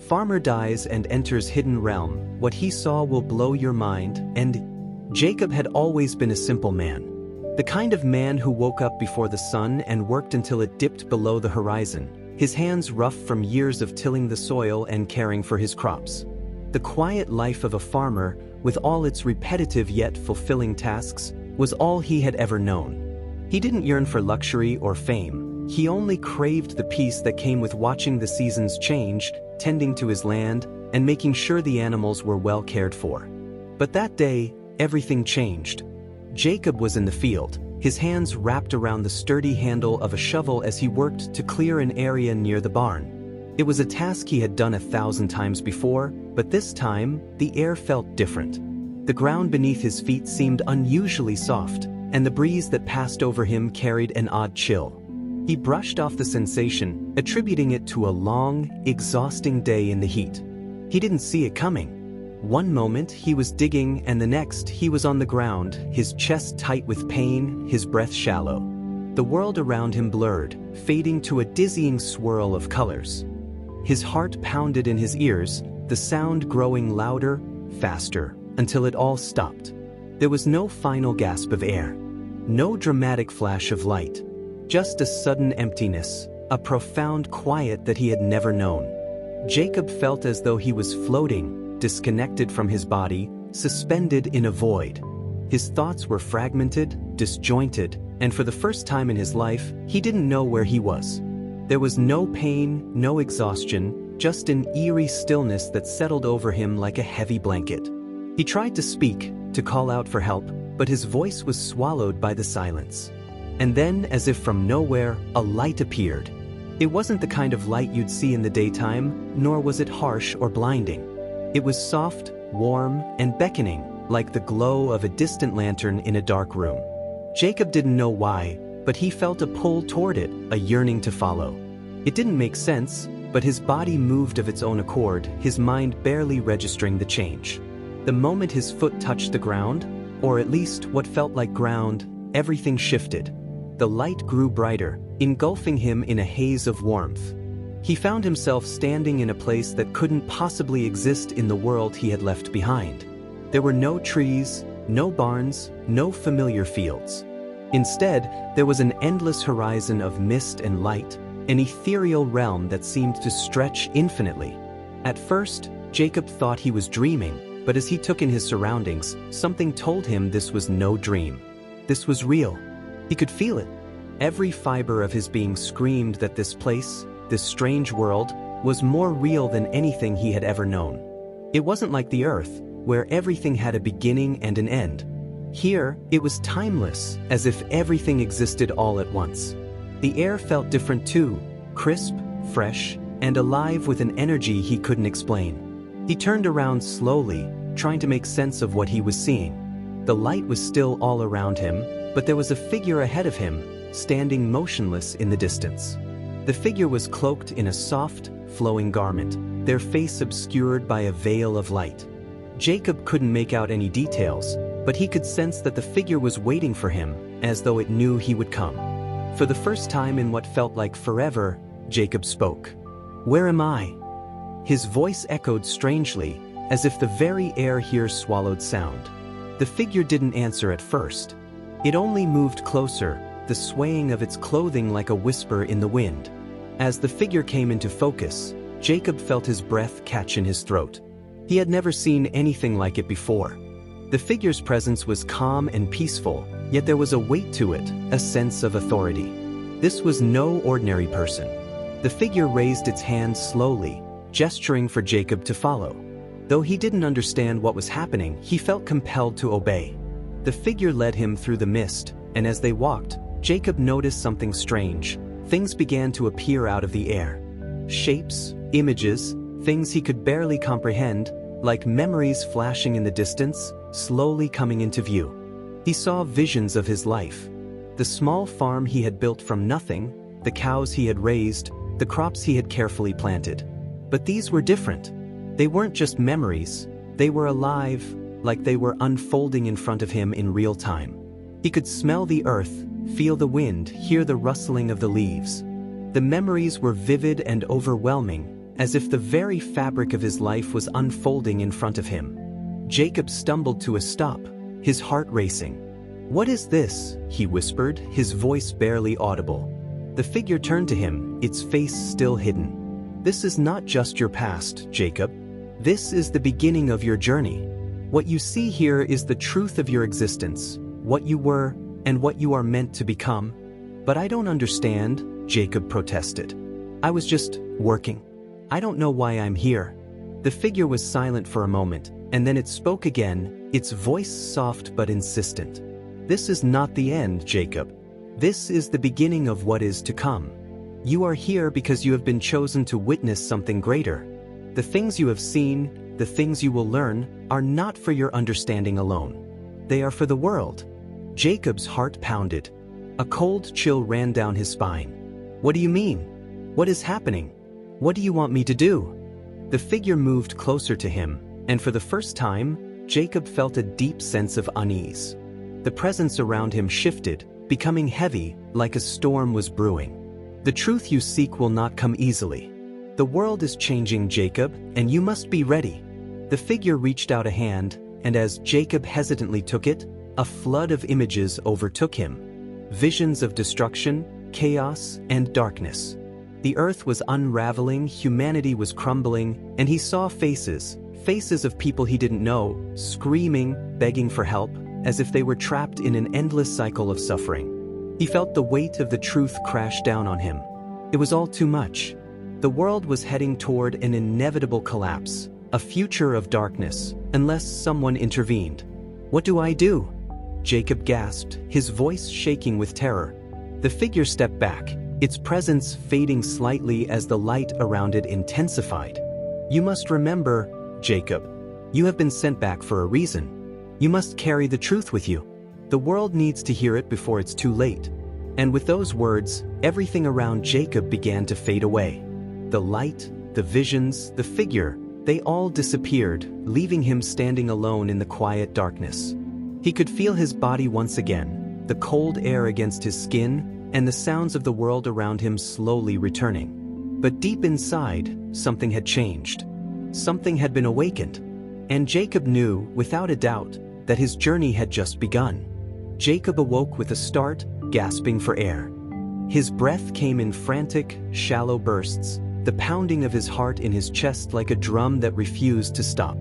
farmer dies and enters hidden realm. What he saw will blow your mind. And Jacob had always been a simple man. The kind of man who woke up before the sun and worked until it dipped below the horizon, his hands rough from years of tilling the soil and caring for his crops. The quiet life of a farmer, with all its repetitive yet fulfilling tasks, was all he had ever known. He didn't yearn for luxury or fame. He only craved the peace that came with watching the seasons change, tending to his land, and making sure the animals were well cared for. But that day, everything changed. Jacob was in the field, his hands wrapped around the sturdy handle of a shovel as he worked to clear an area near the barn. It was a task he had done 1,000 times before, but this time, the air felt different. The ground beneath his feet seemed unusually soft, and the breeze that passed over him carried an odd chill. He brushed off the sensation, attributing it to a long, exhausting day in the heat. He didn't see it coming. One moment he was digging and the next he was on the ground, his chest tight with pain, his breath shallow. The world around him blurred, fading to a dizzying swirl of colors. His heart pounded in his ears, the sound growing louder, faster, until it all stopped. There was no final gasp of air. No dramatic flash of light. Just a sudden emptiness, a profound quiet that he had never known. Jacob felt as though he was floating, disconnected from his body, suspended in a void. His thoughts were fragmented, disjointed, and for the first time in his life, he didn't know where he was. There was no pain, no exhaustion, just an eerie stillness that settled over him like a heavy blanket. He tried to speak, to call out for help, but his voice was swallowed by the silence. And then, as if from nowhere, a light appeared. It wasn't the kind of light you'd see in the daytime, nor was it harsh or blinding. It was soft, warm, and beckoning, like the glow of a distant lantern in a dark room. Jacob didn't know why, but he felt a pull toward it, a yearning to follow. It didn't make sense, but his body moved of its own accord, his mind barely registering the change. The moment his foot touched the ground, or at least what felt like ground, everything shifted. The light grew brighter, engulfing him in a haze of warmth. He found himself standing in a place that couldn't possibly exist in the world he had left behind. There were no trees, no barns, no familiar fields. Instead, there was an endless horizon of mist and light, an ethereal realm that seemed to stretch infinitely. At first, Jacob thought he was dreaming, but as he took in his surroundings, something told him this was no dream. This was real. He could feel it. Every fiber of his being screamed that this place, this strange world, was more real than anything he had ever known. It wasn't like the earth, where everything had a beginning and an end. Here, it was timeless, as if everything existed all at once. The air felt different too, crisp, fresh, and alive with an energy he couldn't explain. He turned around slowly, trying to make sense of what he was seeing. The light was still all around him, but there was a figure ahead of him, standing motionless in the distance. The figure was cloaked in a soft, flowing garment, their face obscured by a veil of light. Jacob couldn't make out any details, but he could sense that the figure was waiting for him, as though it knew he would come. For the first time in what felt like forever, Jacob spoke. "Where am I?" His voice echoed strangely, as if the very air here swallowed sound. The figure didn't answer at first. It only moved closer, the swaying of its clothing like a whisper in the wind. As the figure came into focus, Jacob felt his breath catch in his throat. He had never seen anything like it before. The figure's presence was calm and peaceful, yet there was a weight to it, a sense of authority. This was no ordinary person. The figure raised its hand slowly, gesturing for Jacob to follow. Though he didn't understand what was happening, he felt compelled to obey. The figure led him through the mist, and as they walked, Jacob noticed something strange. Things began to appear out of the air. Shapes, images, things he could barely comprehend, like memories flashing in the distance, slowly coming into view. He saw visions of his life. The small farm he had built from nothing, the cows he had raised, the crops he had carefully planted. But these were different. They weren't just memories, they were alive, like they were unfolding in front of him in real time. He could smell the earth, feel the wind, hear the rustling of the leaves. The memories were vivid and overwhelming, as if the very fabric of his life was unfolding in front of him. Jacob stumbled to a stop, his heart racing. "What is this?" he whispered, his voice barely audible. The figure turned to him, its face still hidden. "This is not just your past, Jacob. This is the beginning of your journey. What you see here is the truth of your existence, what you were, and what you are meant to become." "But I don't understand," Jacob protested. "I was just working. I don't know why I'm here." The figure was silent for a moment, and then it spoke again, its voice soft but insistent. "This is not the end, Jacob. This is the beginning of what is to come. You are here because you have been chosen to witness something greater. The things you have seen, the things you will learn, are not for your understanding alone. They are for the world." Jacob's heart pounded. A cold chill ran down his spine. "What do you mean? What is happening? What do you want me to do?" The figure moved closer to him, and for the first time, Jacob felt a deep sense of unease. The presence around him shifted, becoming heavy, like a storm was brewing. "The truth you seek will not come easily. The world is changing, Jacob, and you must be ready." The figure reached out a hand, and as Jacob hesitantly took it, a flood of images overtook him. Visions of destruction, chaos, and darkness. The earth was unraveling, humanity was crumbling, and he saw faces of people he didn't know, screaming, begging for help, as if they were trapped in an endless cycle of suffering. He felt the weight of the truth crash down on him. It was all too much. The world was heading toward an inevitable collapse, a future of darkness, unless someone intervened. "What do I do?" Jacob gasped, his voice shaking with terror. The figure stepped back, its presence fading slightly as the light around it intensified. "You must remember, Jacob. You have been sent back for a reason. You must carry the truth with you. The world needs to hear it before it's too late." And with those words, everything around Jacob began to fade away. The light, the visions, the figure, they all disappeared, leaving him standing alone in the quiet darkness. He could feel his body once again, the cold air against his skin, and the sounds of the world around him slowly returning. But deep inside, something had changed. Something had been awakened. And Jacob knew, without a doubt, that his journey had just begun. Jacob awoke with a start, gasping for air. His breath came in frantic, shallow bursts, the pounding of his heart in his chest like a drum that refused to stop.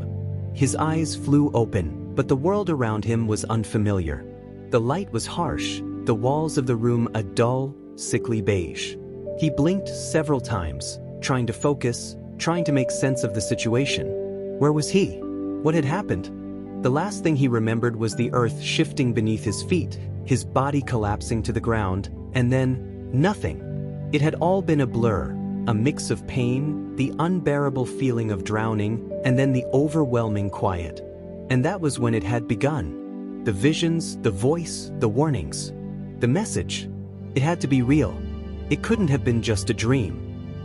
His eyes flew open, but the world around him was unfamiliar. The light was harsh, the walls of the room a dull, sickly beige. He blinked several times, trying to focus, trying to make sense of the situation. Where was he? What had happened? The last thing he remembered was the earth shifting beneath his feet, his body collapsing to the ground, and then nothing. It had all been a blur, a mix of pain, the unbearable feeling of drowning, and then the overwhelming quiet. And that was when it had begun. The visions, the voice, the warnings. The message. It had to be real. It couldn't have been just a dream.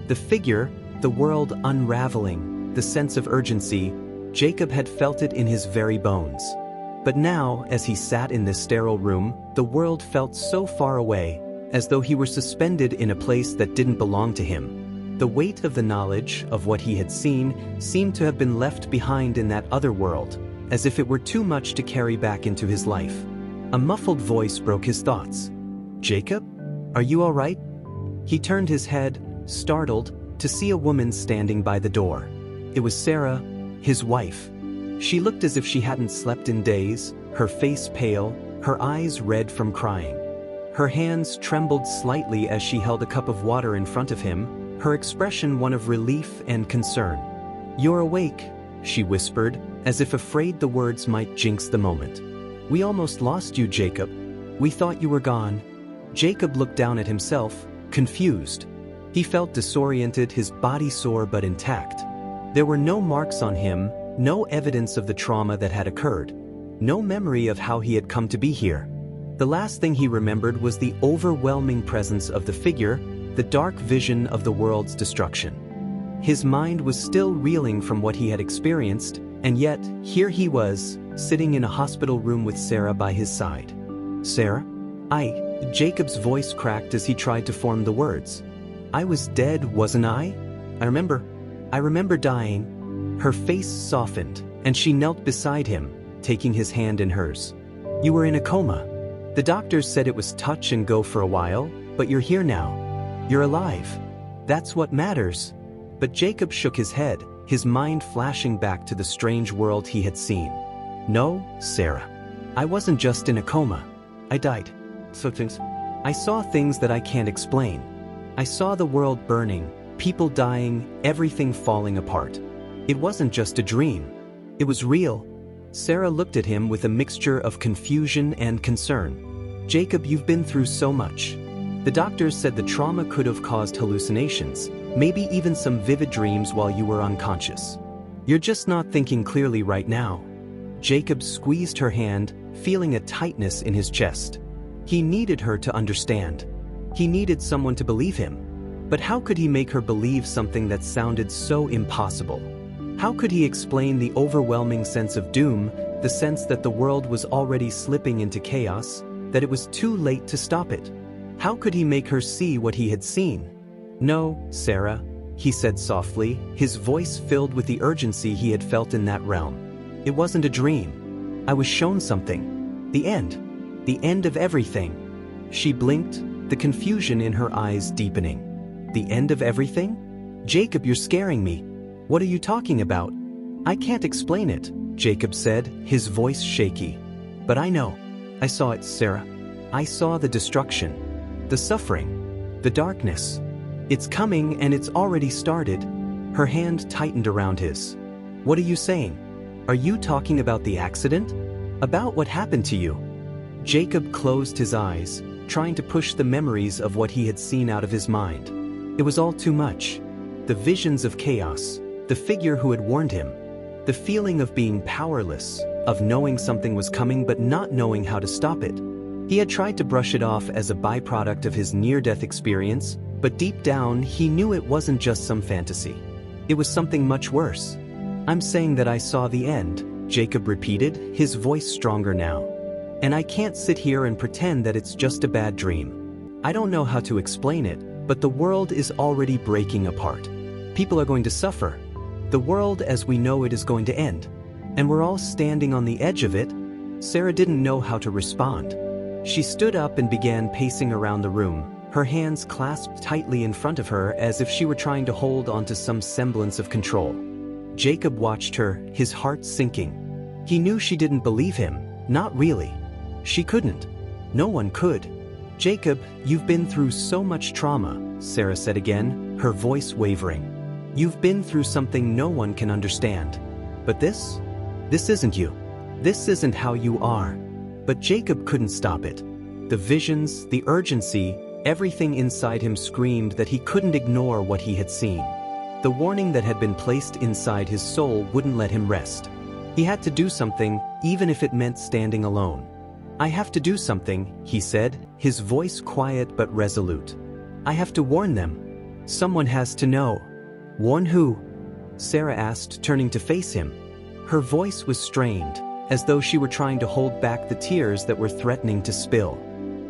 The figure, the world unraveling, the sense of urgency, Jacob had felt it in his very bones. But now, as he sat in this sterile room, the world felt so far away, as though he were suspended in a place that didn't belong to him. The weight of the knowledge of what he had seen seemed to have been left behind in that other world, as if it were too much to carry back into his life. A muffled voice broke his thoughts. "Jacob? Are you all right?" He turned his head, startled, to see a woman standing by the door. It was Sarah, his wife. She looked as if she hadn't slept in days, her face pale, her eyes red from crying. Her hands trembled slightly as she held a cup of water in front of him, her expression one of relief and concern. "You're awake," she whispered, as if afraid the words might jinx the moment. "We almost lost you, Jacob. We thought you were gone." Jacob looked down at himself, confused. He felt disoriented, his body sore but intact. There were no marks on him, no evidence of the trauma that had occurred, no memory of how he had come to be here. The last thing he remembered was the overwhelming presence of the figure, the dark vision of the world's destruction. His mind was still reeling from what he had experienced, and yet, here he was, sitting in a hospital room with Sarah by his side. "Sarah? Jacob's voice cracked as he tried to form the words. "I was dead, wasn't I? I I remember dying. Her face softened, and she knelt beside him, taking his hand in hers. You were in a coma. The doctors said it was touch and go for a while, but you're here now. You're alive. That's what matters. But Jacob shook his head, his mind flashing back to the strange world he had seen. No, Sarah. I wasn't just in a coma. I died. I saw things that I can't explain. I saw the world burning, people dying, everything falling apart. It wasn't just a dream. It was real. Sarah looked at him with a mixture of confusion and concern. Jacob, you've been through so much. The doctors said the trauma could have caused hallucinations, maybe even some vivid dreams while you were unconscious. You're just not thinking clearly right now. Jacob squeezed her hand, feeling a tightness in his chest. He needed her to understand. He needed someone to believe him. But how could he make her believe something that sounded so impossible? How could he explain the overwhelming sense of doom, the sense that the world was already slipping into chaos, that it was too late to stop it? How could he make her see what he had seen? No, Sarah, he said softly, his voice filled with the urgency he had felt in that realm. It wasn't a dream. I was shown something. The end of everything. She blinked, the confusion in her eyes deepening. The end of everything? Jacob, you're scaring me. What are you talking about? I can't explain it, Jacob said, his voice shaky. But I know. I saw it, Sarah. I saw the destruction, the suffering, the darkness. It's coming and it's already started. Her hand tightened around his. What are you saying? Are you talking about the accident? About what happened to you? Jacob closed his eyes, trying to push the memories of what he had seen out of his mind. It was all too much. The visions of chaos, the figure who had warned him, the feeling of being powerless, of knowing something was coming but not knowing how to stop it. He had tried to brush it off as a byproduct of his near-death experience, but deep down he knew it wasn't just some fantasy. It was something much worse. I'm saying that I saw the end, Jacob repeated, his voice stronger now. And I can't sit here and pretend that it's just a bad dream. I don't know how to explain it, but the world is already breaking apart. People are going to suffer. The world as we know it is going to end. And we're all standing on the edge of it. Sarah didn't know how to respond. She stood up and began pacing around the room, her hands clasped tightly in front of her as if she were trying to hold onto some semblance of control. Jacob watched her, his heart sinking. He knew she didn't believe him, not really. She couldn't. No one could. Jacob, you've been through so much trauma, Sarah said again, her voice wavering. You've been through something no one can understand. But this isn't you. This isn't how you are. But Jacob couldn't stop it. The visions, the urgency, everything inside him screamed that he couldn't ignore what he had seen. The warning that had been placed inside his soul wouldn't let him rest. He had to do something, even if it meant standing alone. I have to do something, he said, his voice quiet but resolute. I have to warn them. Someone has to know. Warn who? Sarah asked, turning to face him. Her voice was strained, as though she were trying to hold back the tears that were threatening to spill.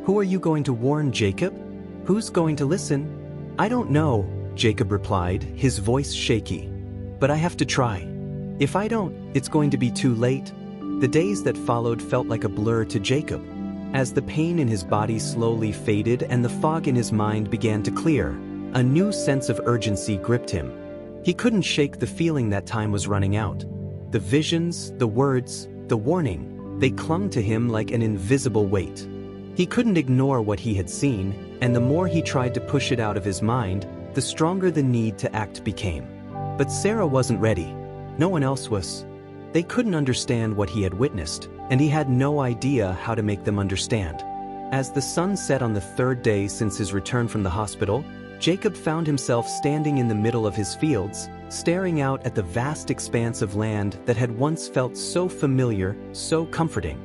Who are you going to warn, Jacob? Who's going to listen? I don't know, Jacob replied, his voice shaky. But I have to try. If I don't, it's going to be too late. The days that followed felt like a blur to Jacob. As the pain in his body slowly faded and the fog in his mind began to clear, a new sense of urgency gripped him. He couldn't shake the feeling that time was running out. The visions, the words, the warning, they clung to him like an invisible weight. He couldn't ignore what he had seen, and the more he tried to push it out of his mind, the stronger the need to act became. But Sarah wasn't ready. No one else was. They couldn't understand what he had witnessed, and he had no idea how to make them understand. As the sun set on the third day since his return from the hospital, Jacob found himself standing in the middle of his fields, staring out at the vast expanse of land that had once felt so familiar, so comforting.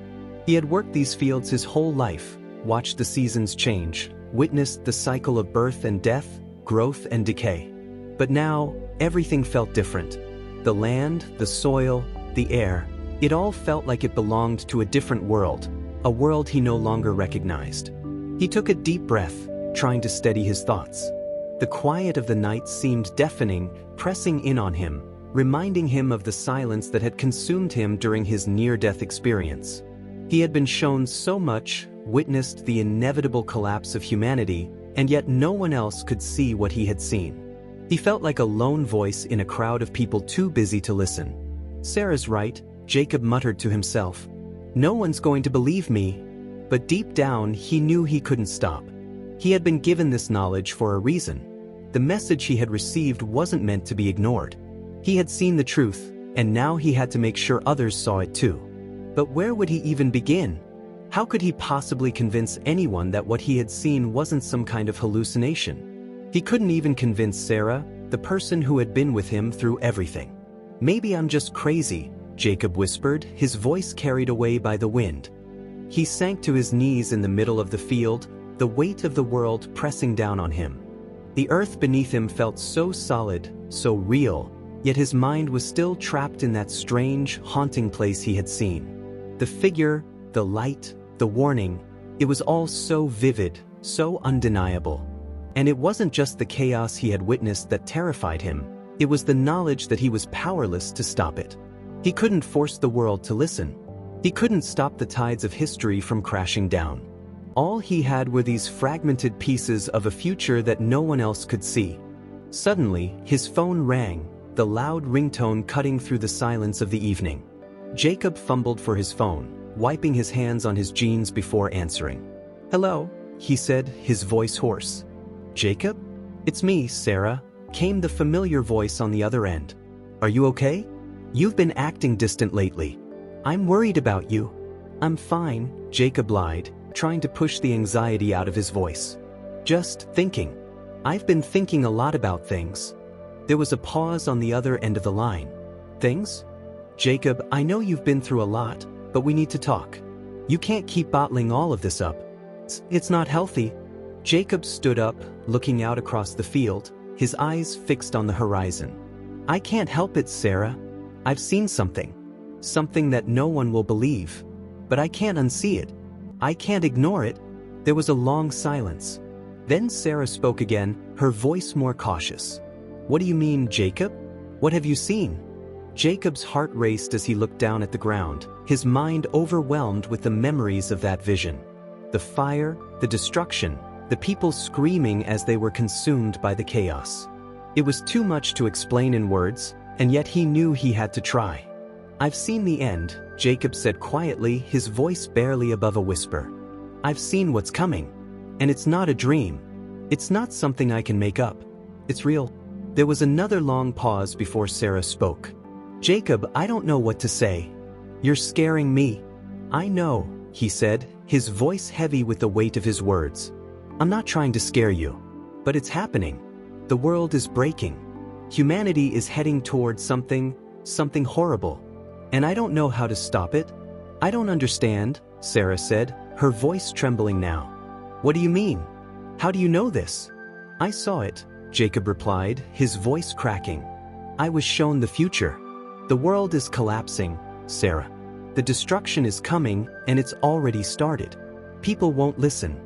He had worked these fields his whole life, watched the seasons change, witnessed the cycle of birth and death, growth and decay. But now, everything felt different. The land, the soil, the air, it all felt like it belonged to a different world, a world he no longer recognized. He took a deep breath, trying to steady his thoughts. The quiet of the night seemed deafening, pressing in on him, reminding him of the silence that had consumed him during his near-death experience. He had been shown so much, witnessed the inevitable collapse of humanity, and yet no one else could see what he had seen. He felt like a lone voice in a crowd of people too busy to listen. "Sarah's right," Jacob muttered to himself. "No one's going to believe me." But deep down, he knew he couldn't stop. He had been given this knowledge for a reason. The message he had received wasn't meant to be ignored. He had seen the truth, and now he had to make sure others saw it too. But where would he even begin? How could he possibly convince anyone that what he had seen wasn't some kind of hallucination? He couldn't even convince Sarah, the person who had been with him through everything. "Maybe I'm just crazy," Jacob whispered, his voice carried away by the wind. He sank to his knees in the middle of the field, the weight of the world pressing down on him. The earth beneath him felt so solid, so real, yet his mind was still trapped in that strange, haunting place he had seen. The figure, the light, the warning, it was all so vivid, so undeniable. And it wasn't just the chaos he had witnessed that terrified him, it was the knowledge that he was powerless to stop it. He couldn't force the world to listen. He couldn't stop the tides of history from crashing down. All he had were these fragmented pieces of a future that no one else could see. Suddenly, his phone rang, the loud ringtone cutting through the silence of the evening. Jacob fumbled for his phone, wiping his hands on his jeans before answering. "Hello," he said, his voice hoarse. "Jacob? It's me, Sarah," came the familiar voice on the other end. "Are you okay? You've been acting distant lately. I'm worried about you." "I'm fine," Jacob lied, trying to push the anxiety out of his voice. "Just thinking. I've been thinking a lot about things." There was a pause on the other end of the line. "Things? Jacob, I know you've been through a lot, but we need to talk. You can't keep bottling all of this up. It's not healthy." Jacob stood up, looking out across the field, his eyes fixed on the horizon. "I can't help it, Sarah. I've seen something. Something that no one will believe. But I can't unsee it. I can't ignore it." There was a long silence. Then Sarah spoke again, her voice more cautious. "What do you mean, Jacob? What have you seen?" Jacob's heart raced as he looked down at the ground, his mind overwhelmed with the memories of that vision. The fire, the destruction, the people screaming as they were consumed by the chaos. It was too much to explain in words, and yet he knew he had to try. "I've seen the end," Jacob said quietly, his voice barely above a whisper. "I've seen what's coming. And it's not a dream. It's not something I can make up. It's real." There was another long pause before Sarah spoke. "Jacob, I don't know what to say. You're scaring me." "I know," he said, his voice heavy with the weight of his words. "I'm not trying to scare you. But it's happening. The world is breaking. Humanity is heading towards something horrible. And I don't know how to stop it." "I don't understand," Sarah said, her voice trembling now. "What do you mean? How do you know this?" "I saw it," Jacob replied, his voice cracking. "I was shown the future. The world is collapsing, Sarah. The destruction is coming, and it's already started. People won't listen.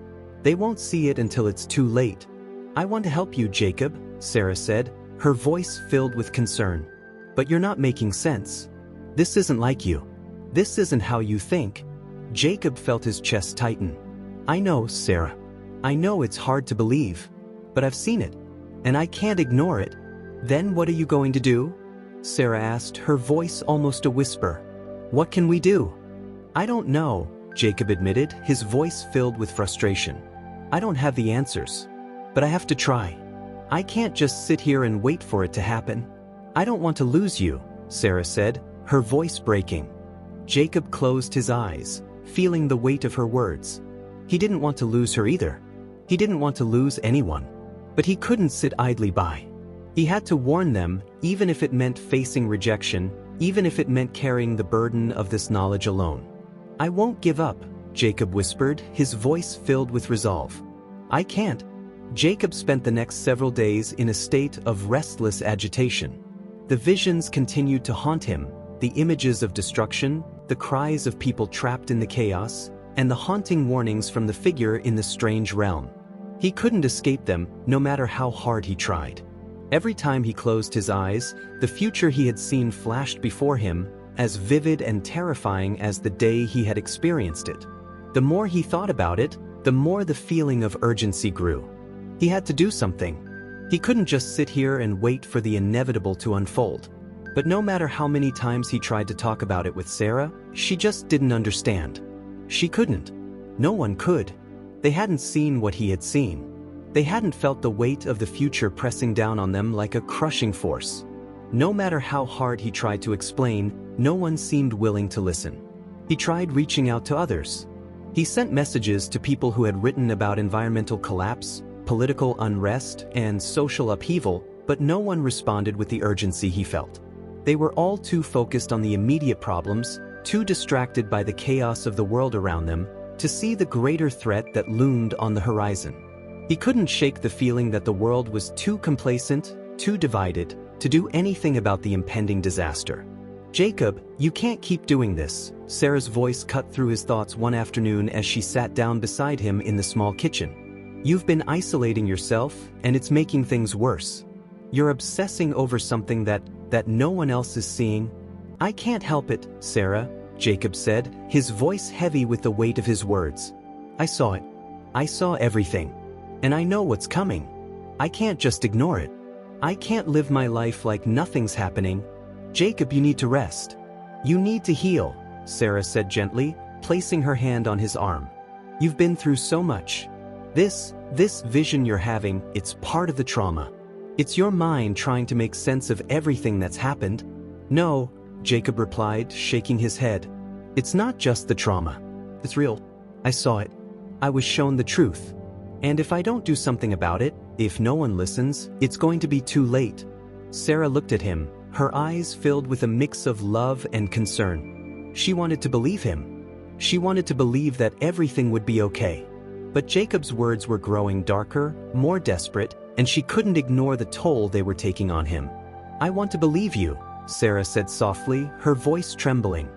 They won't see it until it's too late." "I want to help you, Jacob," Sarah said, her voice filled with concern. "But you're not making sense. This isn't like you. This isn't how you think." Jacob felt his chest tighten. "I know, Sarah. I know it's hard to believe. But I've seen it. And I can't ignore it." "Then what are you going to do?" Sarah asked, her voice almost a whisper. "What can we do?" "I don't know," Jacob admitted, his voice filled with frustration. "I don't have the answers. But I have to try. I can't just sit here and wait for it to happen." "I don't want to lose you," Sarah said, her voice breaking. Jacob closed his eyes, feeling the weight of her words. He didn't want to lose her either. He didn't want to lose anyone. But he couldn't sit idly by. He had to warn them, even if it meant facing rejection, even if it meant carrying the burden of this knowledge alone. "I won't give up," Jacob whispered, his voice filled with resolve. "I can't." Jacob spent the next several days in a state of restless agitation. The visions continued to haunt him, the images of destruction, the cries of people trapped in the chaos, and the haunting warnings from the figure in the strange realm. He couldn't escape them, no matter how hard he tried. Every time he closed his eyes, the future he had seen flashed before him, as vivid and terrifying as the day he had experienced it. The more he thought about it, the more the feeling of urgency grew. He had to do something. He couldn't just sit here and wait for the inevitable to unfold. But no matter how many times he tried to talk about it with Sarah, she just didn't understand. She couldn't. No one could. They hadn't seen what he had seen. They hadn't felt the weight of the future pressing down on them like a crushing force. No matter how hard he tried to explain, no one seemed willing to listen. He tried reaching out to others. He sent messages to people who had written about environmental collapse, political unrest, and social upheaval, but no one responded with the urgency he felt. They were all too focused on the immediate problems, too distracted by the chaos of the world around them, to see the greater threat that loomed on the horizon. He couldn't shake the feeling that the world was too complacent, too divided, to do anything about the impending disaster. "Jacob, you can't keep doing this," Sarah's voice cut through his thoughts one afternoon as she sat down beside him in the small kitchen. "You've been isolating yourself, and it's making things worse. You're obsessing over something that no one else is seeing." "I can't help it, Sarah," Jacob said, his voice heavy with the weight of his words. "I saw it. I saw everything. And I know what's coming. I can't just ignore it. I can't live my life like nothing's happening. Jacob, you need to rest. You need to heal," Sarah said gently, placing her hand on his arm. "You've been through so much. This vision you're having, it's part of the trauma. It's your mind trying to make sense of everything that's happened." "No," Jacob replied, shaking his head. "It's not just the trauma. It's real. I saw it. I was shown the truth. And if I don't do something about it, if no one listens, it's going to be too late." Sarah looked at him, her eyes filled with a mix of love and concern. She wanted to believe him. She wanted to believe that everything would be okay. But Jacob's words were growing darker, more desperate, and she couldn't ignore the toll they were taking on him. "I want to believe you," Sarah said softly, her voice trembling.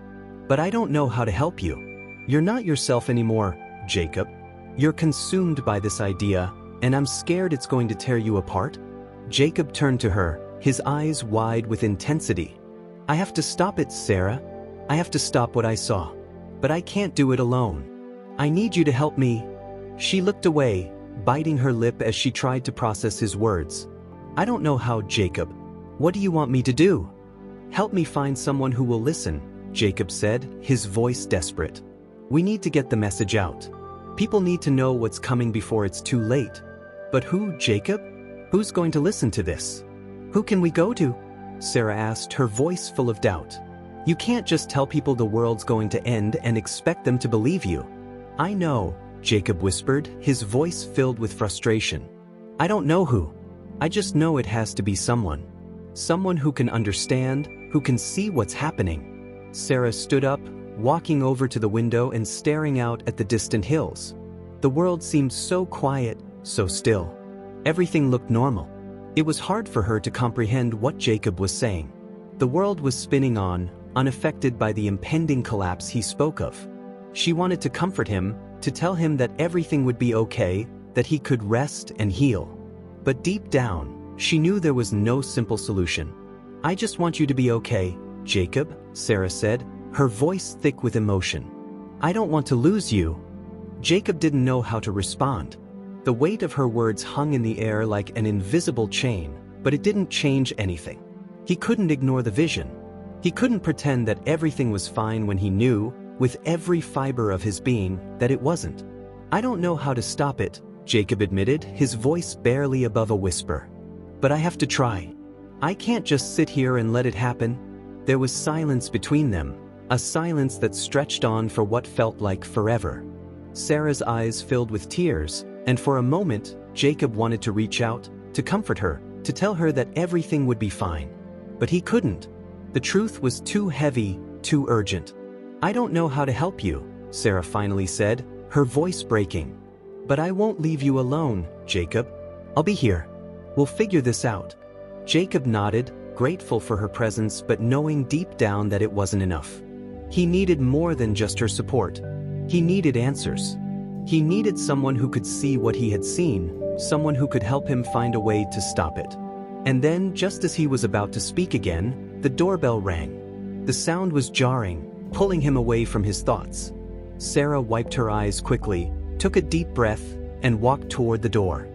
"But I don't know how to help you. You're not yourself anymore, Jacob. You're consumed by this idea, and I'm scared it's going to tear you apart." Jacob turned to her, his eyes wide with intensity. "I have to stop it, Sarah. I have to stop what I saw. But I can't do it alone. I need you to help me." She looked away, biting her lip as she tried to process his words. "I don't know how, Jacob. What do you want me to do?" "Help me find someone who will listen," Jacob said, his voice desperate. "We need to get the message out. People need to know what's coming before it's too late." "But who, Jacob? Who's going to listen to this? Who can we go to?" Sarah asked, her voice full of doubt. "You can't just tell people the world's going to end and expect them to believe you." "I know," Jacob whispered, his voice filled with frustration. "I don't know who. I just know it has to be someone. Someone who can understand, who can see what's happening." Sarah stood up, walking over to the window and staring out at the distant hills. The world seemed so quiet, so still. Everything looked normal. It was hard for her to comprehend what Jacob was saying. The world was spinning on, unaffected by the impending collapse he spoke of. She wanted to comfort him, to tell him that everything would be okay, that he could rest and heal. But deep down, she knew there was no simple solution. "I just want you to be okay, Jacob," Sarah said, her voice thick with emotion. "I don't want to lose you." Jacob didn't know how to respond. The weight of her words hung in the air like an invisible chain, but it didn't change anything. He couldn't ignore the vision. He couldn't pretend that everything was fine when he knew, with every fiber of his being, that it wasn't. "I don't know how to stop it," Jacob admitted, his voice barely above a whisper. "But I have to try. I can't just sit here and let it happen." There was silence between them, a silence that stretched on for what felt like forever. Sarah's eyes filled with tears, and for a moment, Jacob wanted to reach out, to comfort her, to tell her that everything would be fine. But he couldn't. The truth was too heavy, too urgent. "I don't know how to help you," Sarah finally said, her voice breaking. "But I won't leave you alone, Jacob. I'll be here. We'll figure this out." Jacob nodded, grateful for her presence but knowing deep down that it wasn't enough. He needed more than just her support. He needed answers. He needed someone who could see what he had seen, someone who could help him find a way to stop it. And then, just as he was about to speak again, the doorbell rang. The sound was jarring, pulling him away from his thoughts. Sarah wiped her eyes quickly, took a deep breath, and walked toward the door.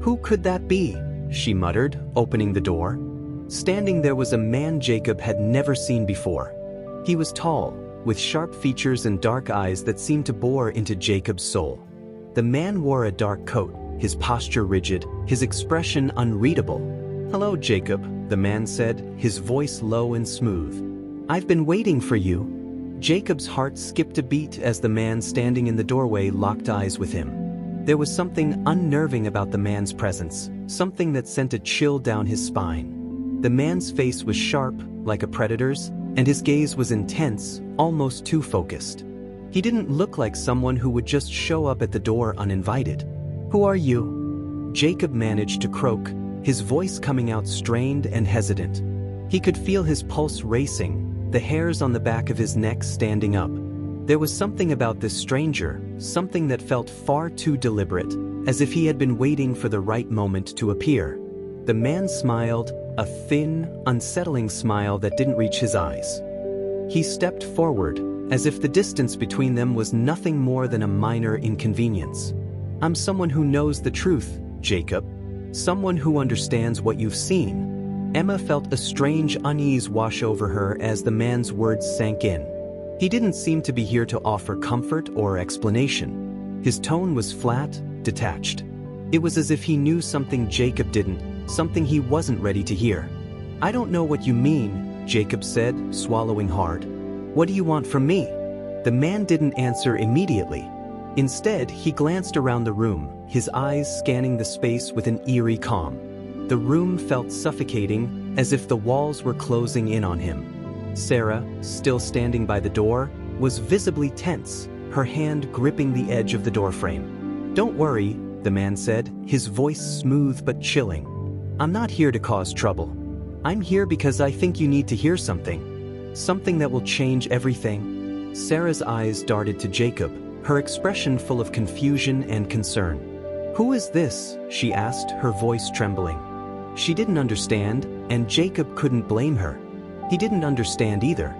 "Who could that be?" she muttered, opening the door. Standing there was a man Jacob had never seen before. He was tall, with sharp features and dark eyes that seemed to bore into Jacob's soul. The man wore a dark coat, his posture rigid, his expression unreadable. "Hello, Jacob," the man said, his voice low and smooth. "I've been waiting for you." Jacob's heart skipped a beat as the man standing in the doorway locked eyes with him. There was something unnerving about the man's presence, something that sent a chill down his spine. The man's face was sharp, like a predator's, and his gaze was intense, almost too focused. He didn't look like someone who would just show up at the door uninvited. "Who are you?" Jacob managed to croak, his voice coming out strained and hesitant. He could feel his pulse racing, the hairs on the back of his neck standing up. There was something about this stranger, something that felt far too deliberate, as if he had been waiting for the right moment to appear. The man smiled, a thin, unsettling smile that didn't reach his eyes. He stepped forward, as if the distance between them was nothing more than a minor inconvenience. "I'm someone who knows the truth, Jacob. Someone who understands what you've seen." Emma felt a strange unease wash over her as the man's words sank in. He didn't seem to be here to offer comfort or explanation. His tone was flat, detached. It was as if he knew something Jacob didn't, something he wasn't ready to hear. "I don't know what you mean," Jacob said, swallowing hard. "What do you want from me?" The man didn't answer immediately. Instead, he glanced around the room, his eyes scanning the space with an eerie calm. The room felt suffocating, as if the walls were closing in on him. Sarah, still standing by the door, was visibly tense, her hand gripping the edge of the doorframe. "Don't worry," the man said, his voice smooth but chilling. "I'm not here to cause trouble. I'm here because I think you need to hear something. Something that will change everything." Sarah's eyes darted to Jacob, her expression full of confusion and concern. "Who is this?" she asked, her voice trembling. She didn't understand, and Jacob couldn't blame her. He didn't understand either.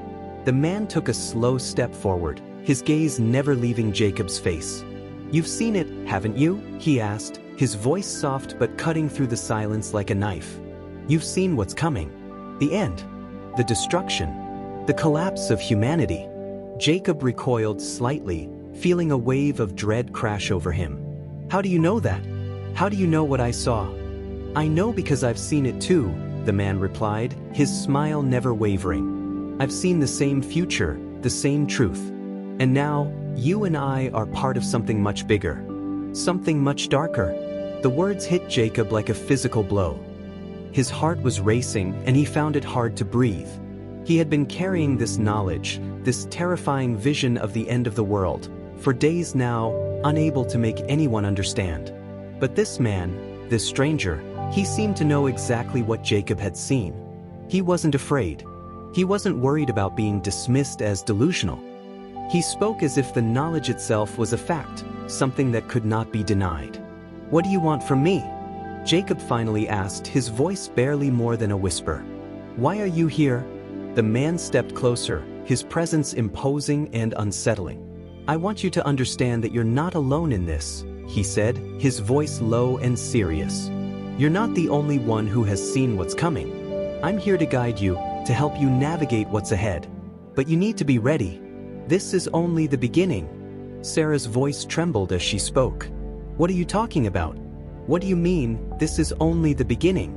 The man took a slow step forward, his gaze never leaving Jacob's face. "You've seen it, haven't you?" he asked, his voice soft but cutting through the silence like a knife. "You've seen what's coming. The end. The destruction. The collapse of humanity." Jacob recoiled slightly, feeling a wave of dread crash over him. "How do you know that? How do you know what I saw?" "I know because I've seen it too," the man replied, his smile never wavering. "I've seen the same future, the same truth. And now, you and I are part of something much bigger. Something much darker." The words hit Jacob like a physical blow. His heart was racing, and he found it hard to breathe. He had been carrying this knowledge, this terrifying vision of the end of the world, for days now, unable to make anyone understand. But this man, this stranger, he seemed to know exactly what Jacob had seen. He wasn't afraid. He wasn't worried about being dismissed as delusional. He spoke as if the knowledge itself was a fact, something that could not be denied. "What do you want from me?" Jacob finally asked, his voice barely more than a whisper. "Why are you here?" The man stepped closer, his presence imposing and unsettling. "I want you to understand that you're not alone in this," he said, his voice low and serious. "You're not the only one who has seen what's coming. I'm here to guide you, to help you navigate what's ahead. But you need to be ready. This is only the beginning." Sarah's voice trembled as she spoke. "What are you talking about? What do you mean, this is only the beginning?"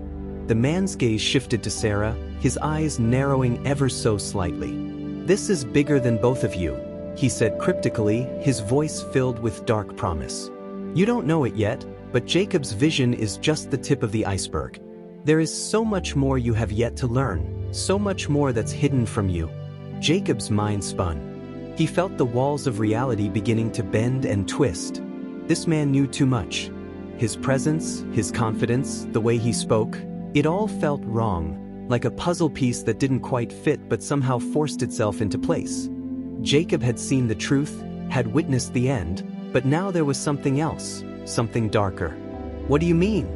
The man's gaze shifted to Sarah, his eyes narrowing ever so slightly. "This is bigger than both of you," he said cryptically, his voice filled with dark promise. "You don't know it yet, but Jacob's vision is just the tip of the iceberg. There is so much more you have yet to learn, so much more that's hidden from you." Jacob's mind spun. He felt the walls of reality beginning to bend and twist. This man knew too much. His presence, his confidence, the way he spoke, it all felt wrong, like a puzzle piece that didn't quite fit but somehow forced itself into place. Jacob had seen the truth, had witnessed the end, But now there was something else, something darker. "What do you mean?"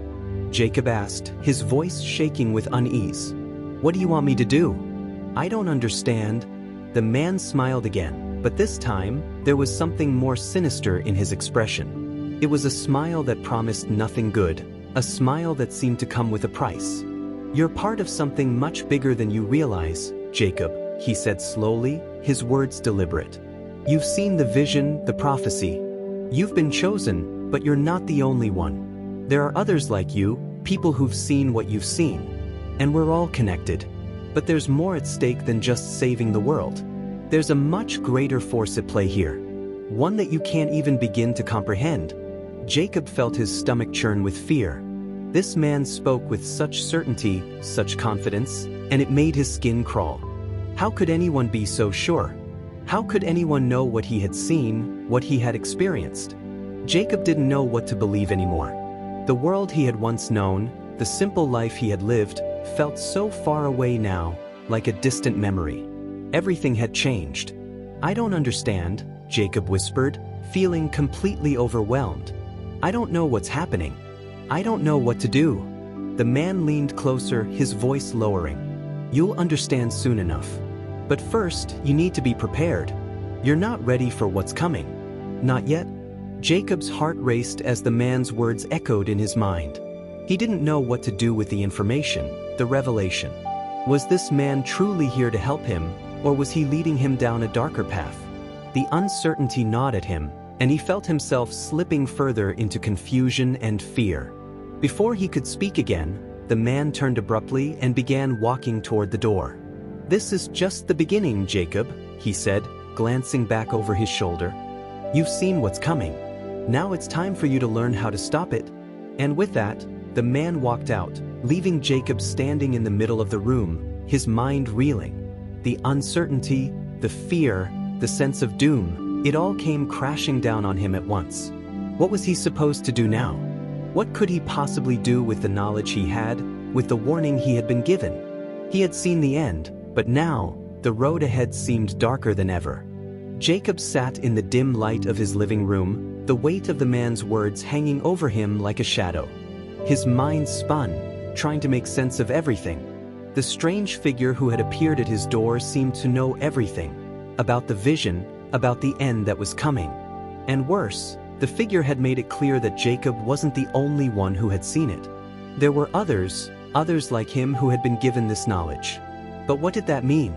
Jacob asked, his voice shaking with unease. "What do you want me to do?" "I don't understand." The man smiled again, but this time, there was something more sinister in his expression. It was a smile that promised nothing good, a smile that seemed to come with a price. "You're part of something much bigger than you realize, Jacob," he said slowly, his words deliberate. "You've seen the vision, the prophecy. You've been chosen, but you're not the only one. There are others like you, people who've seen what you've seen. And we're all connected. But there's more at stake than just saving the world. There's a much greater force at play here. One that you can't even begin to comprehend." Jacob felt his stomach churn with fear. This man spoke with such certainty, such confidence, and it made his skin crawl. How could anyone be so sure? How could anyone know what he had seen, what he had experienced? Jacob didn't know what to believe anymore. The world he had once known, the simple life he had lived, felt so far away now, like a distant memory. Everything had changed. "I don't understand," Jacob whispered, feeling completely overwhelmed. "I don't know what's happening. I don't know what to do." The man leaned closer, his voice lowering. "You'll understand soon enough. But first, you need to be prepared. You're not ready for what's coming." "Not yet?" Jacob's heart raced as the man's words echoed in his mind. He didn't know what to do with the information, the revelation. Was this man truly here to help him, or was he leading him down a darker path? The uncertainty gnawed at him, and he felt himself slipping further into confusion and fear. Before he could speak again, the man turned abruptly and began walking toward the door. "This is just the beginning, Jacob," he said, glancing back over his shoulder. "You've seen what's coming. Now it's time for you to learn how to stop it." And with that, the man walked out, leaving Jacob standing in the middle of the room, his mind reeling. The uncertainty, the fear, the sense of doom, it all came crashing down on him at once. What was he supposed to do now? What could he possibly do with the knowledge he had, with the warning he had been given? He had seen the end, but now, the road ahead seemed darker than ever. Jacob sat in the dim light of his living room, the weight of the man's words hanging over him like a shadow. His mind spun, trying to make sense of everything. The strange figure who had appeared at his door seemed to know everything, about the vision, about the end that was coming. And worse, the figure had made it clear that Jacob wasn't the only one who had seen it. There were others like him who had been given this knowledge. But what did that mean?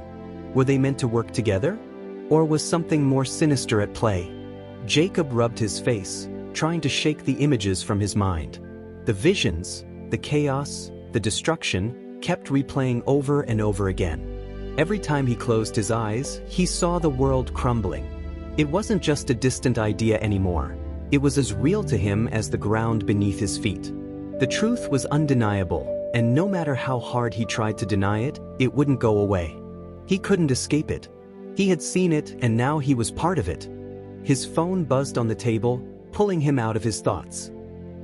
Were they meant to work together? Or was something more sinister at play? Jacob rubbed his face, trying to shake the images from his mind. The visions, the chaos, the destruction, kept replaying over and over again. Every time he closed his eyes, he saw the world crumbling. It wasn't just a distant idea anymore. It was as real to him as the ground beneath his feet. The truth was undeniable, and no matter how hard he tried to deny it, it wouldn't go away. He couldn't escape it. He had seen it, and now he was part of it. His phone buzzed on the table, pulling him out of his thoughts.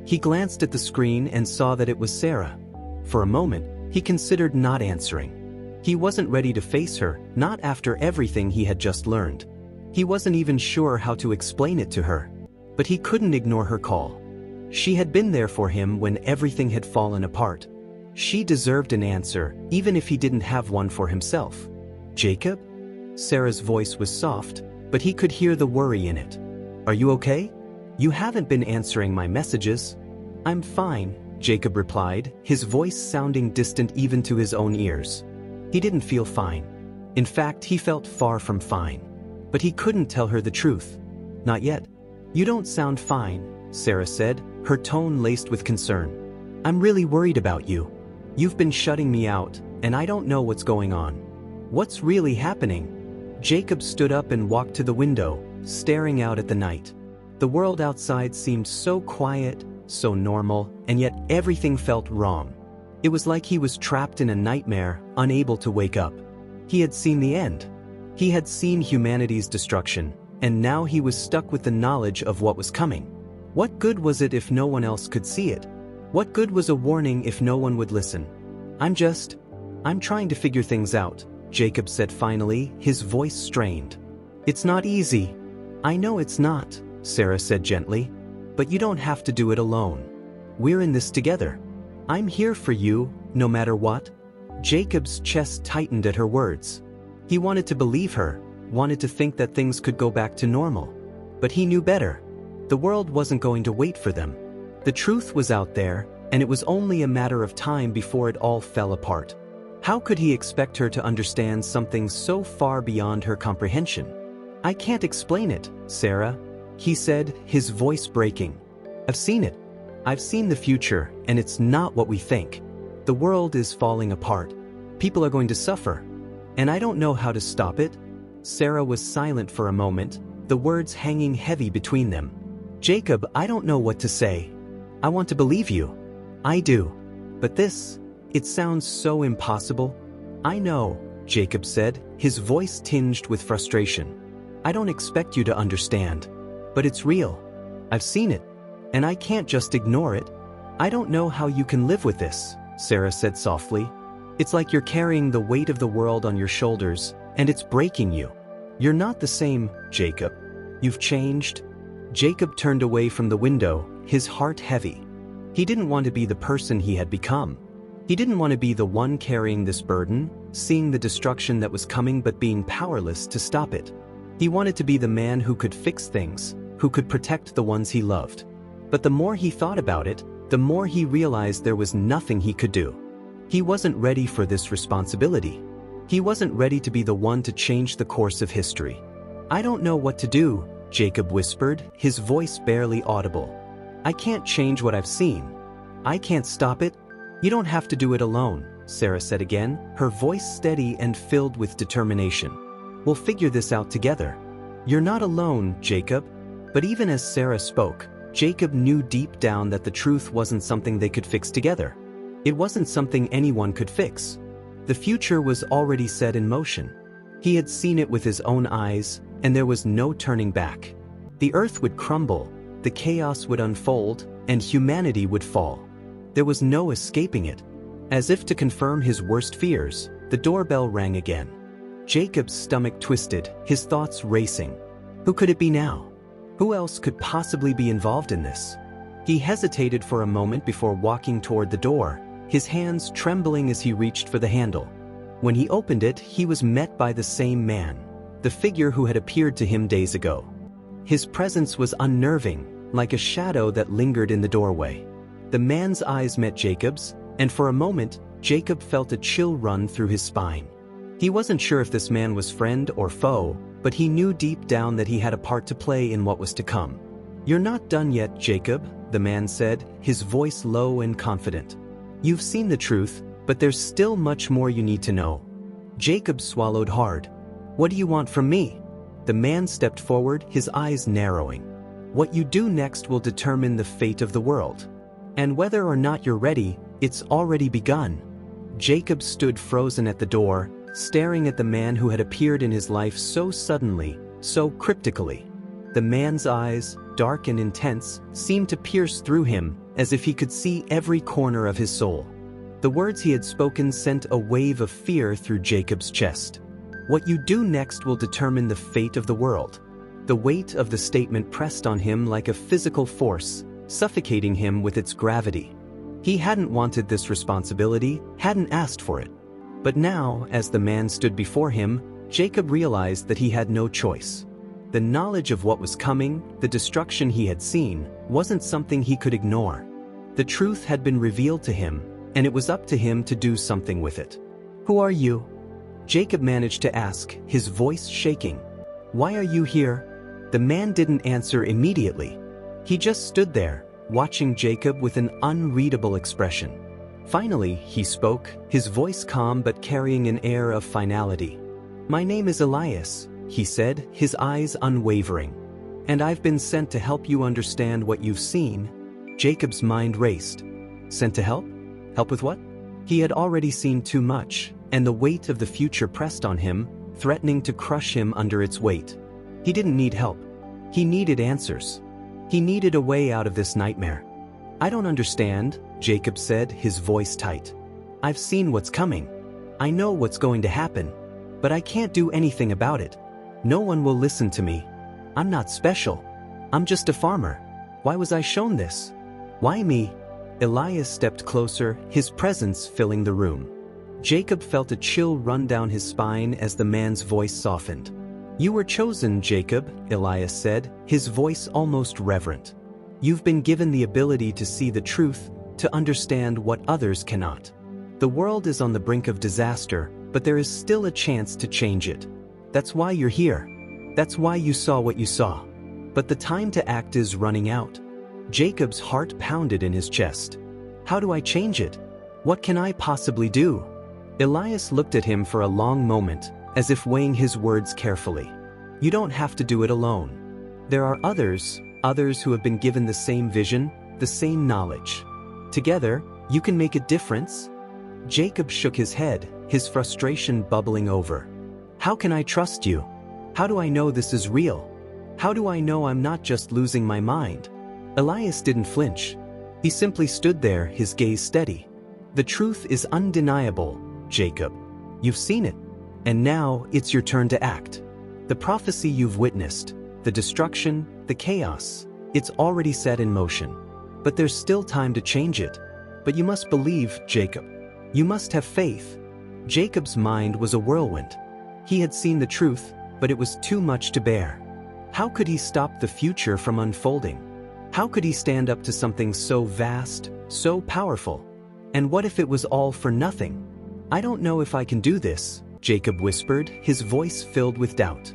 He glanced at the screen and saw that it was Sarah. For a moment, he considered not answering. He wasn't ready to face her, not after everything he had just learned. He wasn't even sure how to explain it to her. But he couldn't ignore her call. She had been there for him when everything had fallen apart. She deserved an answer, even if he didn't have one for himself. "Jacob?" Sarah's voice was soft, but he could hear the worry in it. "Are you okay? You haven't been answering my messages." "I'm fine," Jacob replied, his voice sounding distant even to his own ears. He didn't feel fine. In fact, he felt far from fine. But he couldn't tell her the truth. "Not yet." "You don't sound fine," Sarah said, her tone laced with concern. "I'm really worried about you. You've been shutting me out, and I don't know what's going on." "What's really happening?" Jacob stood up and walked to the window, staring out at the night. The world outside seemed so quiet, so normal, and yet everything felt wrong. It was like he was trapped in a nightmare, unable to wake up. He had seen the end. He had seen humanity's destruction, and now he was stuck with the knowledge of what was coming. What good was it if no one else could see it? What good was a warning if no one would listen? I'm trying to figure things out," Jacob said finally, his voice strained. "It's not easy." "I know it's not," Sarah said gently. "But you don't have to do it alone. We're in this together. I'm here for you, no matter what." Jacob's chest tightened at her words. He wanted to believe her, wanted to think that things could go back to normal. But he knew better. The world wasn't going to wait for them. The truth was out there, and it was only a matter of time before it all fell apart. How could he expect her to understand something so far beyond her comprehension? "I can't explain it, Sarah," he said, his voice breaking. "I've seen it. I've seen the future, and it's not what we think. The world is falling apart. People are going to suffer. And I don't know how to stop it." Sarah was silent for a moment, the words hanging heavy between them. "Jacob, I don't know what to say. I want to believe you. I do. But this, it sounds so impossible." "I know," Jacob said, his voice tinged with frustration. "I don't expect you to understand. But it's real. I've seen it. And I can't just ignore it." "I don't know how you can live with this," Sarah said softly. "It's like you're carrying the weight of the world on your shoulders, and it's breaking you. You're not the same, Jacob. You've changed." Jacob turned away from the window, his heart heavy. He didn't want to be the person he had become. He didn't want to be the one carrying this burden, seeing the destruction that was coming but being powerless to stop it. He wanted to be the man who could fix things, who could protect the ones he loved. But the more he thought about it, the more he realized there was nothing he could do. He wasn't ready for this responsibility. He wasn't ready to be the one to change the course of history. "I don't know what to do," Jacob whispered, his voice barely audible. "I can't change what I've seen. I can't stop it." "You don't have to do it alone," Sarah said again, her voice steady and filled with determination. "We'll figure this out together." "You're not alone, Jacob." But even as Sarah spoke, Jacob knew deep down that the truth wasn't something they could fix together. It wasn't something anyone could fix. The future was already set in motion. He had seen it with his own eyes, and there was no turning back. The earth would crumble, the chaos would unfold, and humanity would fall. There was no escaping it. As if to confirm his worst fears, the doorbell rang again. Jacob's stomach twisted, his thoughts racing. Who could it be now? Who else could possibly be involved in this? He hesitated for a moment before walking toward the door, his hands trembling as he reached for the handle. When he opened it, he was met by the same man, the figure who had appeared to him days ago. His presence was unnerving, like a shadow that lingered in the doorway. The man's eyes met Jacob's, and for a moment, Jacob felt a chill run through his spine. He wasn't sure if this man was friend or foe, but he knew deep down that he had a part to play in what was to come. "You're not done yet, Jacob," the man said, his voice low and confident. "You've seen the truth, but there's still much more you need to know." Jacob swallowed hard. "What do you want from me?" The man stepped forward, his eyes narrowing. "What you do next will determine the fate of the world. And whether or not you're ready, it's already begun." Jacob stood frozen at the door, staring at the man who had appeared in his life so suddenly, so cryptically. The man's eyes, dark and intense, seemed to pierce through him, as if he could see every corner of his soul. The words he had spoken sent a wave of fear through Jacob's chest. "What you do next will determine the fate of the world." The weight of the statement pressed on him like a physical force, suffocating him with its gravity. He hadn't wanted this responsibility, hadn't asked for it. But now, as the man stood before him, Jacob realized that he had no choice. The knowledge of what was coming, the destruction he had seen, wasn't something he could ignore. The truth had been revealed to him, and it was up to him to do something with it. "Who are you?" Jacob managed to ask, his voice shaking. "Why are you here?" The man didn't answer immediately. He just stood there, watching Jacob with an unreadable expression. Finally, he spoke, his voice calm but carrying an air of finality. "My name is Elias," he said, his eyes unwavering. "And I've been sent to help you understand what you've seen." Jacob's mind raced. Sent to help? Help with what? He had already seen too much, and the weight of the future pressed on him, threatening to crush him under its weight. He didn't need help. He needed answers. He needed a way out of this nightmare. "I don't understand," Jacob said, his voice tight. "I've seen what's coming. I know what's going to happen. But I can't do anything about it. No one will listen to me. I'm not special. I'm just a farmer. Why was I shown this? Why me? Elias stepped closer, his presence filling the room. Jacob felt a chill run down his spine as the man's voice softened. You were chosen, Jacob, Elias said, his voice almost reverent. You've been given the ability to see the truth, to understand what others cannot. The world is on the brink of disaster, but there is still a chance to change it. That's why you're here. That's why you saw what you saw. But the time to act is running out. Jacob's heart pounded in his chest. How do I change it? What can I possibly do? Elias looked at him for a long moment, as if weighing his words carefully. You don't have to do it alone. There are others who have been given the same vision, the same knowledge. Together, you can make a difference. Jacob shook his head, his frustration bubbling over. How can I trust you? How do I know this is real? How do I know I'm not just losing my mind? Elias didn't flinch. He simply stood there, his gaze steady. The truth is undeniable, Jacob. You've seen it. And now it's your turn to act. The prophecy you've witnessed, the destruction, the chaos, it's already set in motion. But there's still time to change it. But you must believe, Jacob. You must have faith. Jacob's mind was a whirlwind. He had seen the truth, but it was too much to bear. How could he stop the future from unfolding? How could he stand up to something so vast, so powerful? And what if it was all for nothing? I don't know if I can do this, Jacob whispered, his voice filled with doubt.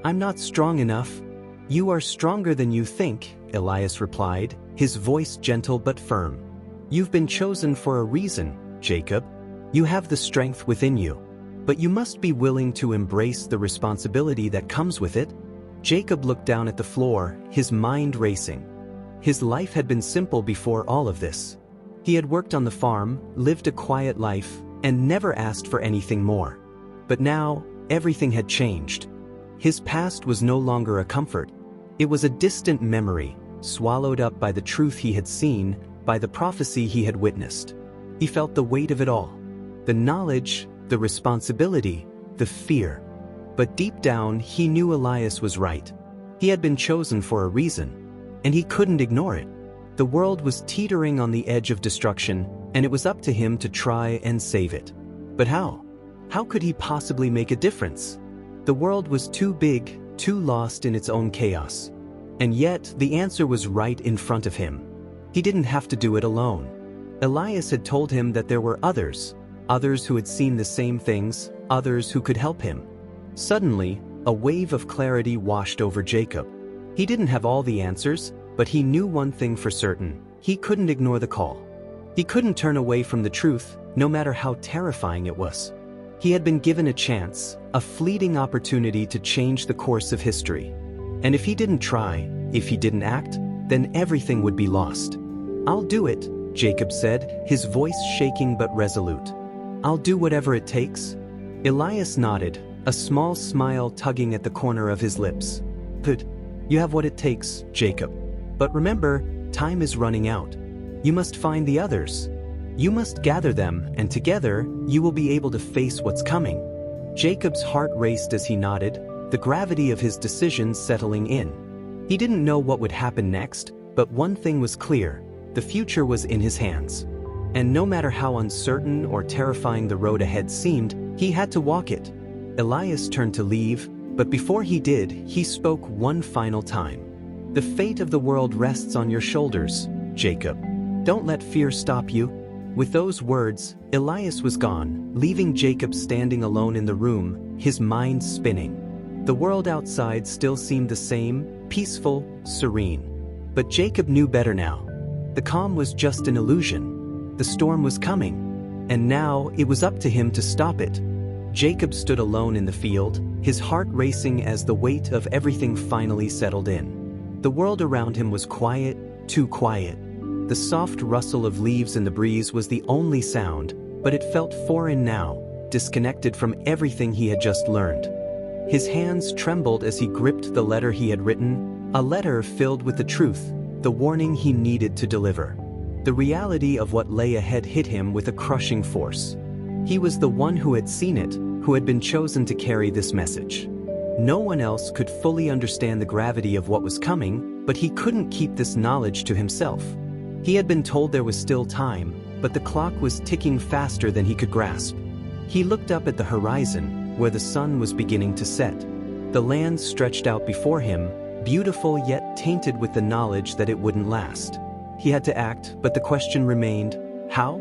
I'm not strong enough. You are stronger than you think, Elias replied, his voice gentle but firm. You've been chosen for a reason, Jacob. You have the strength within you. But you must be willing to embrace the responsibility that comes with it. Jacob looked down at the floor, his mind racing. His life had been simple before all of this. He had worked on the farm, lived a quiet life, and never asked for anything more. But now, everything had changed. His past was no longer a comfort. It was a distant memory, swallowed up by the truth he had seen, by the prophecy he had witnessed. He felt the weight of it all. The knowledge, the responsibility, the fear. But deep down, he knew Elias was right. He had been chosen for a reason, and he couldn't ignore it. The world was teetering on the edge of destruction, and it was up to him to try and save it. But how? How could he possibly make a difference? The world was too big, too lost in its own chaos. And yet, the answer was right in front of him. He didn't have to do it alone. Elias had told him that there were others who had seen the same things, others who could help him. Suddenly, a wave of clarity washed over Jacob. He didn't have all the answers, but he knew one thing for certain: he couldn't ignore the call. He couldn't turn away from the truth, no matter how terrifying it was. He had been given a chance, a fleeting opportunity to change the course of history. And if he didn't try, if he didn't act, then everything would be lost. I'll do it, Jacob said, his voice shaking but resolute. I'll do whatever it takes. Elias nodded, a small smile tugging at the corner of his lips. Good. You have what it takes, Jacob. But remember, time is running out. You must find the others. You must gather them, and together, you will be able to face what's coming. Jacob's heart raced as he nodded, the gravity of his decision settling in. He didn't know what would happen next, but one thing was clear: the future was in his hands. And no matter how uncertain or terrifying the road ahead seemed, he had to walk it. Elias turned to leave, but before he did, he spoke one final time. The fate of the world rests on your shoulders, Jacob. Don't let fear stop you. With those words, Elias was gone, leaving Jacob standing alone in the room, his mind spinning. The world outside still seemed the same, peaceful, serene. But Jacob knew better now. The calm was just an illusion. The storm was coming, and now it was up to him to stop it. Jacob stood alone in the field, his heart racing as the weight of everything finally settled in. The world around him was quiet, too quiet. The soft rustle of leaves in the breeze was the only sound, but it felt foreign now, disconnected from everything he had just learned. His hands trembled as he gripped the letter he had written, a letter filled with the truth, the warning he needed to deliver. The reality of what lay ahead hit him with a crushing force. He was the one who had seen it, who had been chosen to carry this message. No one else could fully understand the gravity of what was coming, But he couldn't keep this knowledge to himself. He had been told there was still time, but the clock was ticking faster than he could grasp. He looked up at the horizon, where the sun was beginning to set. The land stretched out before him, beautiful yet tainted with the knowledge that it wouldn't last. He had to act, but the question remained, how?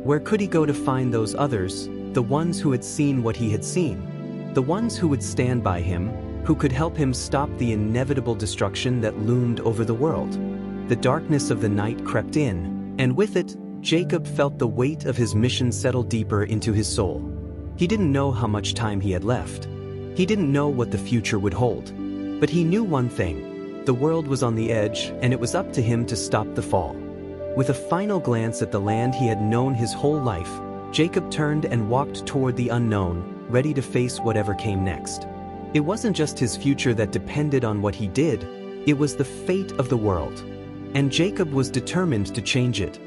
Where could he go to find those others, the ones who had seen what he had seen? The ones who would stand by him, who could help him stop the inevitable destruction that loomed over the world. The darkness of the night crept in, and with it, Jacob felt the weight of his mission settle deeper into his soul. He didn't know how much time he had left. He didn't know what the future would hold. But he knew one thing: the world was on the edge, and it was up to him to stop the fall. With a final glance at the land he had known his whole life, Jacob turned and walked toward the unknown, ready to face whatever came next. It wasn't just his future that depended on what he did, it was the fate of the world. And Jacob was determined to change it,